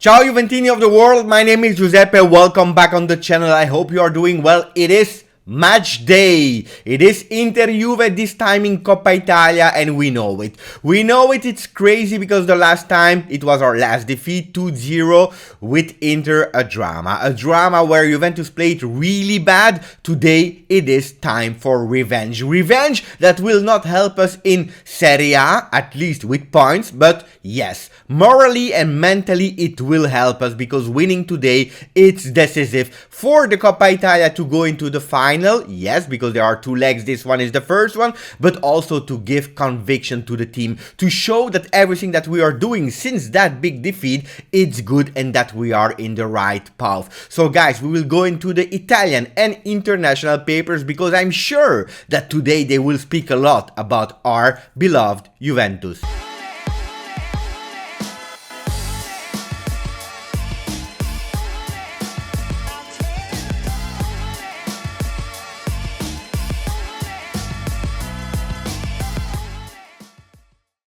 Ciao Giuventini of the world, my name is Giuseppe, welcome back on the channel. I hope you are doing well. It is match day. It is Inter Juve, this time in Coppa Italia, and we know it. It's crazy because the last time it was our last defeat, 2-0 with Inter, a drama where Juventus played really bad. Today it is time for revenge that will not help us in Serie A, at least with points, but yes, morally and mentally it will help us because winning today, it's decisive for the Coppa Italia to go into the final. Yes, because there are two legs, this one is the first one, but also to give conviction to the team, to show that everything that we are doing since that big defeat, it's good and that we are in the right path. So guys, we will go into the Italian and international papers because I'm sure that today they will speak a lot about our beloved Juventus.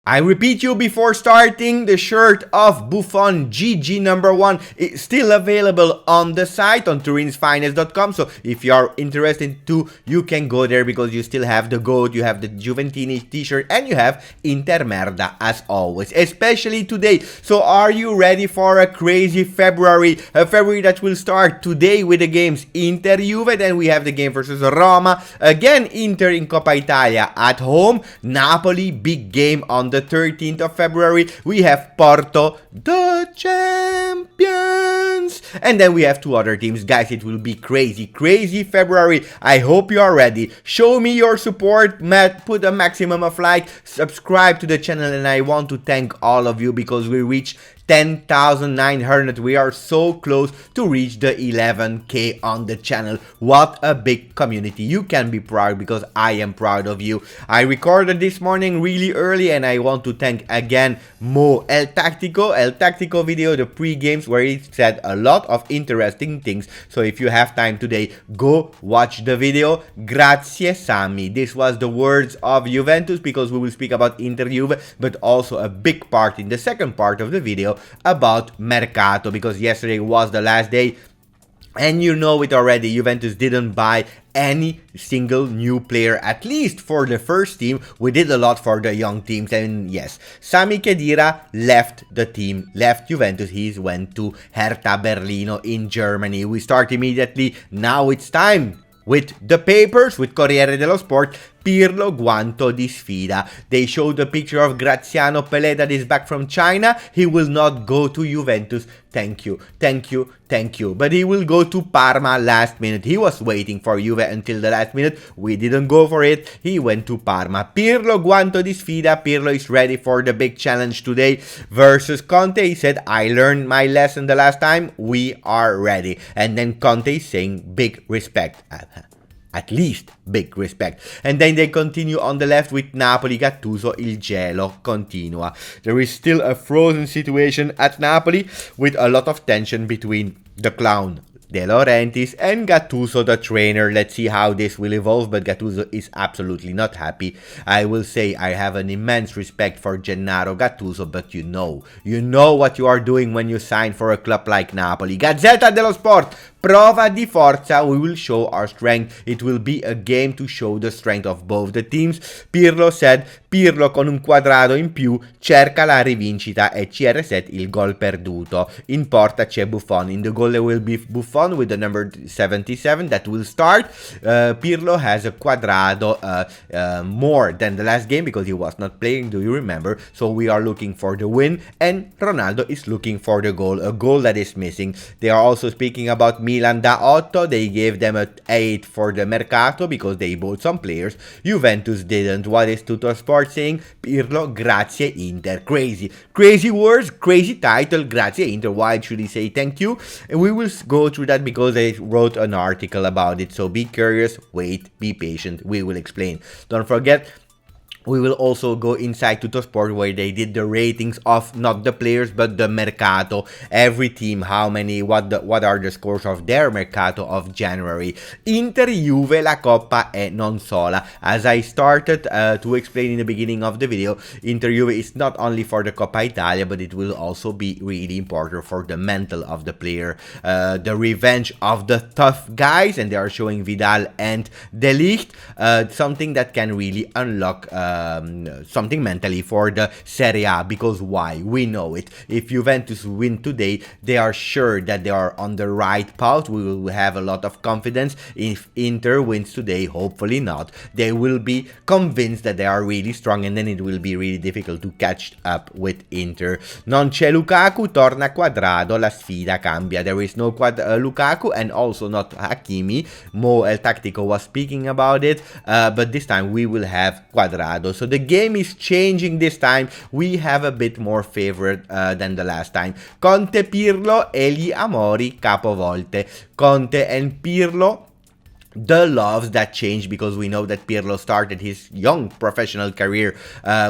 I repeat you before starting, the shirt of Buffon GG number 1 is still available on the site on turinsfinest.com. So if you are interested too, you can go there because you still have the GOAT, you have the Juventini t-shirt, and you have Inter Merda as always, especially today. So are you ready for a crazy February? A February that will start today with the games Inter Juve, then we have the game versus Roma, again Inter in Coppa Italia at home, Napoli, big game on the 13th of February, we have Porto, the champions, and then we have two other teams. Guys, it will be crazy February. I hope you are ready. Show me your support, put a maximum of like, subscribe to the channel, and I want to thank all of you because we reached 10,900. We are so close to reach the 11k on the channel. What a big community. You can be proud because I am proud of you. I recorded this morning really early and I want to thank again Mo El Tactico video, the pre-games where he said a lot of interesting things. So if you have time today, go watch the video. Grazie SAMI. This was the words of Juventus because we will speak about Inter Juve, but also a big part in the second part of the video about Mercato because yesterday was the last day and you know it already. Juventus didn't buy any single new player, at least for the first team. We did a lot for the young teams, and yes, SAMI Khedira left the team, left Juventus. He went to Hertha Berlino in Germany. We start immediately. Now it's time with the papers, with Corriere dello Sport. Pirlo guanto di sfida. They showed the picture of Graziano Pelé that is back from China. He will not go to Juventus. Thank you. But he will go to Parma last minute. He was waiting for Juve until the last minute. We didn't go for it. He went to Parma. Pirlo guanto di sfida. Pirlo is ready for the big challenge today versus Conte. He said, I learned my lesson the last time. We are ready. And then Conte is saying big respect. At least big respect. And then they continue on the left with Napoli. Gattuso, il gelo continua. There is still a frozen situation at Napoli with a lot of tension between the clown De Laurentiis and Gattuso, the trainer. Let's see how this will evolve, but Gattuso is absolutely not happy. I will say I have an immense respect for Gennaro Gattuso, but you know what you are doing when you sign for a club like Napoli. Gazzetta dello Sport, prova di forza. We will show our strength. It will be a game to show the strength of both the teams. Pirlo said, Pirlo con un quadrato in più cerca la rivincita e CR7 il gol perduto. In porta c'è Buffon. In the goal there will be Buffon with the number 77 that will start. Pirlo has a quadrado more than the last game because he was not playing, do you remember? So we are looking for the win and Ronaldo is looking for the goal, a goal that is missing. They are also speaking about Milan da 8. They gave them an 8 for the Mercato because they bought some players. Juventus didn't. What is Tuttosport saying? Pirlo, grazie Inter. Crazy words, crazy title, grazie Inter. Why should he say thank you? And we will go through that because I wrote an article about it. So be curious, wait, be patient. We will explain. Don't forget, We will also go inside Tuttosport where they did the ratings of not the players but the Mercato. Every team, how many, what are the scores of their Mercato of January. Inter, Juve, la Coppa e non sola. As I started to explain in the beginning of the video, Inter Juve is not only for the Coppa Italia, but it will also be really important for the mental of the player. The revenge of the tough guys, and they are showing Vidal and De Ligt, something that can really unlock something mentally for the Serie A, because why? We know it. If Juventus win today, they are sure that they are on the right path. We will have a lot of confidence. If Inter wins today, hopefully not, they will be convinced that they are really strong, and then it will be really difficult to catch up with Inter. Non c'è Lukaku, torna Quadrado, la sfida cambia. There is no Lukaku and also not Hakimi. Mo El Tactico was speaking about it, but this time we will have Quadrado. So the game is changing this time. We have a bit more favorite than the last time. Conte, Pirlo e gli amori capovolte. Conte and Pirlo, the loves that change, because we know that Pirlo started his young professional career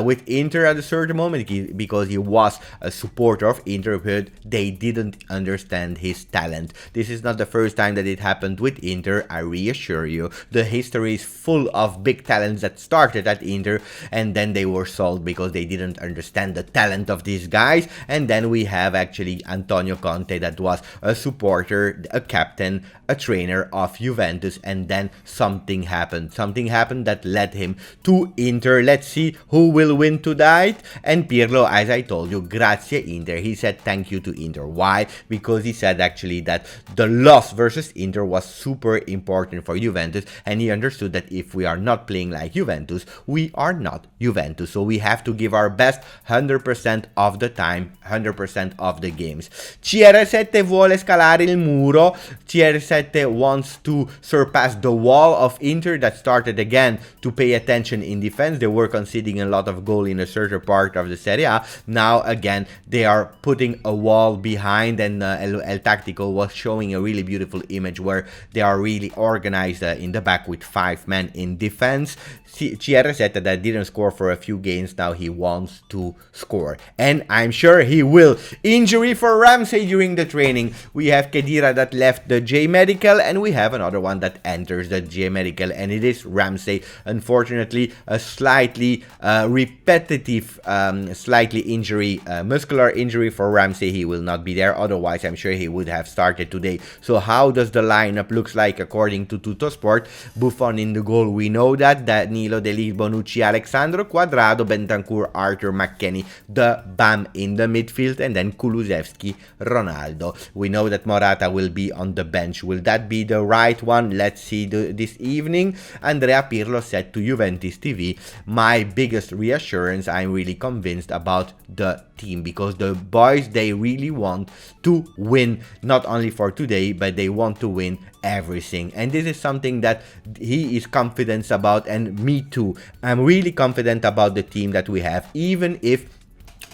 with Inter at a certain moment because he was a supporter of Inter, but they didn't understand his talent. This is not the first time that it happened with Inter, I reassure you. The history is full of big talents that started at Inter and then they were sold because they didn't understand the talent of these guys. And then we have actually Antonio Conte, that was a supporter, a captain, a trainer of Juventus, and then something happened that led him to Inter. Let's see who will win tonight. And Pirlo, as I told you, grazie Inter, he said thank you to Inter. Why? Because he said actually that the loss versus Inter was super important for Juventus, and he understood that if we are not playing like Juventus, we are not Juventus. So we have to give our best 100% of the time, 100% of the games. CR7 vuole scalare il muro. CR7 wants to surpass the wall of Inter that started again to pay attention in defense. They were conceding a lot of goal in a certain part of the Serie A. Now again they are putting a wall behind, and El Tactico was showing a really beautiful image where they are really organized in the back with 5 men in defense. CR7 that didn't score for a few games, now he wants to score, and I'm sure he will. Injury for Ramsey during the training. We have Khedira that left the J Medical, and we have another one that enters the J Medical, and it is Ramsey. Unfortunately, a slightly repetitive, muscular injury for Ramsey. He will not be there, otherwise I'm sure he would have started today. So how does the lineup looks like according to Tuttosport? Buffon in the goal, we know that. Danilo, De Ligt, Bonucci, Alexandro, Quadrado, Bentancur, Arthur, McKennie, the BAM in the midfield, and then Kulusevski, Ronaldo. We know that Morata will be on the bench. Will that be the right one? Let's see this evening. Andrea Pirlo said to Juventus TV, my biggest reassurance, I'm really convinced about the team, because the boys, they really want to win, not only for today, but they want to win everything. And this is something that he is confident about, and me too. I'm really confident about the team that we have, even if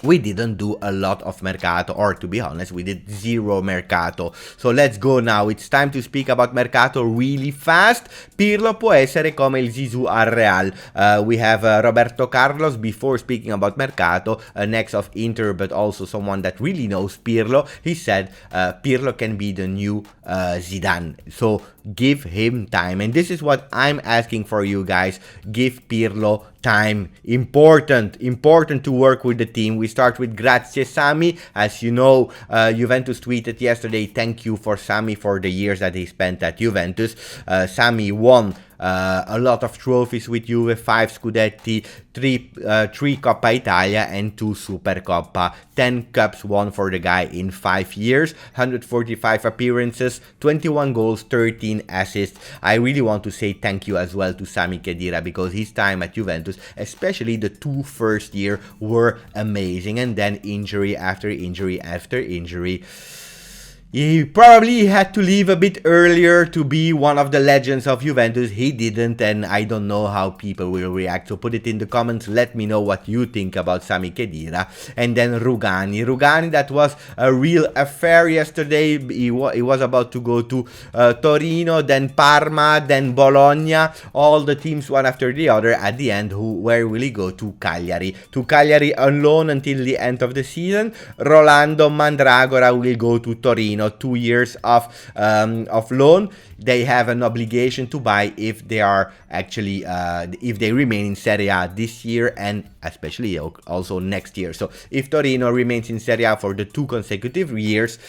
we didn't do a lot of Mercato, or to be honest, we did zero Mercato. So let's go now. It's time to speak about Mercato really fast. Pirlo può essere come il Zizou al Real. We have Roberto Carlos before speaking about Mercato, next of Inter, but also someone that really knows Pirlo. He said Pirlo can be the new Zidane. So give him time, and this is what I'm asking for you guys. Give Pirlo time. Important to work with the team. We start with grazie Sami. As you know, Juventus tweeted yesterday, thank you for Sami for the years that he spent at Juventus. Sami won a lot of trophies with Juve, 5 Scudetti, 3 Coppa Italia and 2 Super Coppa. 10 cups won for the guy in 5 years, 145 appearances, 21 goals, 13 assists. I really want to say thank you as well to Sami Khedira, because his time at Juventus, especially the 2 first years, were amazing, and then injury after injury after injury. He probably had to leave a bit earlier to be one of the legends of Juventus. He didn't, and I don't know how people will react. So put it in the comments. Let me know what you think about Sami Khedira. And then Rugani. Rugani, that was a real affair yesterday. He was about to go to Torino, then Parma, then Bologna. All the teams one after the other. At the end, where will he go? To Cagliari. To Cagliari on loan until the end of the season. Rolando Mandragora will go to Torino. 2 years of loan. They have an obligation to buy if they are actually if they remain in Serie A this year and especially also next year. So if Torino remains in Serie A for the 2 consecutive years,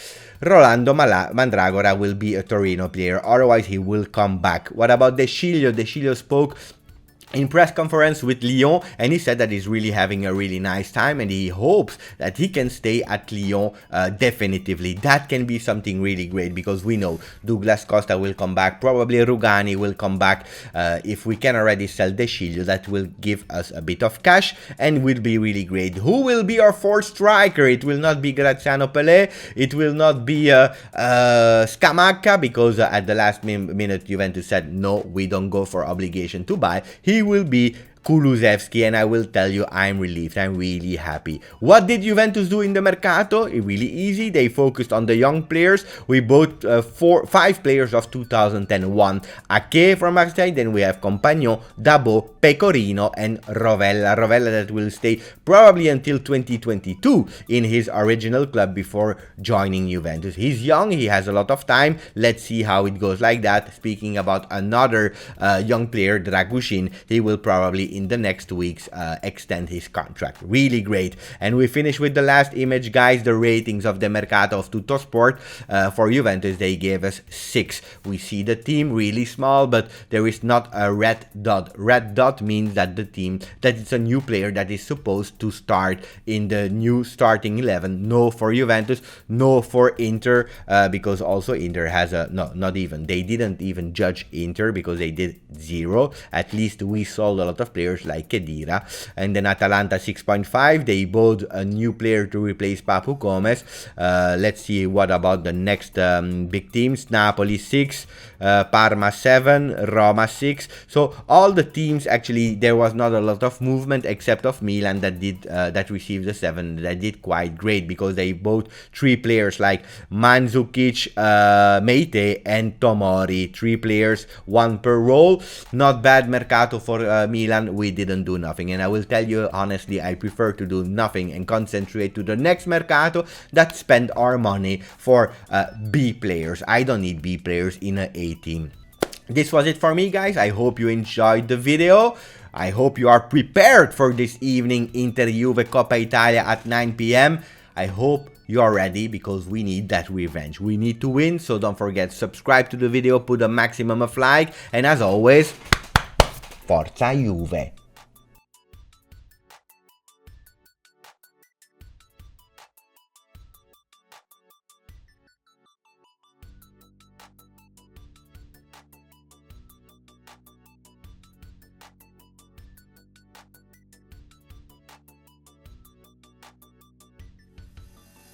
Rolando Mandragora will be a Torino player. Otherwise, he will come back. What about De Sciglio? De Sciglio spoke in press conference with Lyon, and he said that he's really having a really nice time and he hopes that he can stay at Lyon definitively. That can be something really great because we know Douglas Costa will come back, probably Rugani will come back. If we can already sell De Sciglio, that will give us a bit of cash and will be really great. Who will be our 4th striker? It will not be Graziano Pelé, it will not be Scamacca, because at the last minute Juventus said no, we don't go for obligation to buy. He will be Kulusevski, and I will tell you, I'm relieved. I'm really happy. What did Juventus do in the Mercato? Really easy. They focused on the young players. We bought 5 players of 2001. Ake from outside, then we have Compagnon, Dabo, Pecorino, and Rovella. Rovella that will stay probably until 2022 in his original club before joining Juventus. He's young, he has a lot of time. Let's see how it goes like that. Speaking about another young player, Dragushin, he will probably in the next weeks extend his contract. Really great. And we finish with the last image, guys, the ratings of the Mercato of Tuttosport. For Juventus, they gave us 6. We see the team really small, but there is not a red dot. Red dot means that the team, that it's a new player that is supposed to start in the new starting 11. No for Juventus, no for Inter, because also Inter has a, no, not even, they didn't even judge Inter because they did 0. At least we sold a lot of players like Khedira. And then Atalanta 6.5, they bought a new player to replace Papu Gomez. Let's see what about the next big teams. Napoli 6, Parma 7, Roma 6. So all the teams, actually there was not a lot of movement except of Milan that did that received the 7, that did quite great because they bought 3 players like Mandzukic, Meite and Tomori. 3 players, 1 per role. Not bad Mercato for Milan. We didn't do nothing, and I will tell you honestly, I prefer to do nothing and concentrate to the next Mercato that spend our money for B players. I don't need B players in an A team. This was it for me, guys. I hope you enjoyed the video. I hope you are prepared for this evening Inter Juve Coppa Italia at 9 p.m. I hope you are ready because we need that revenge. We need to win, so don't forget, subscribe to the video, put a maximum of like, and as always, Forza Juve!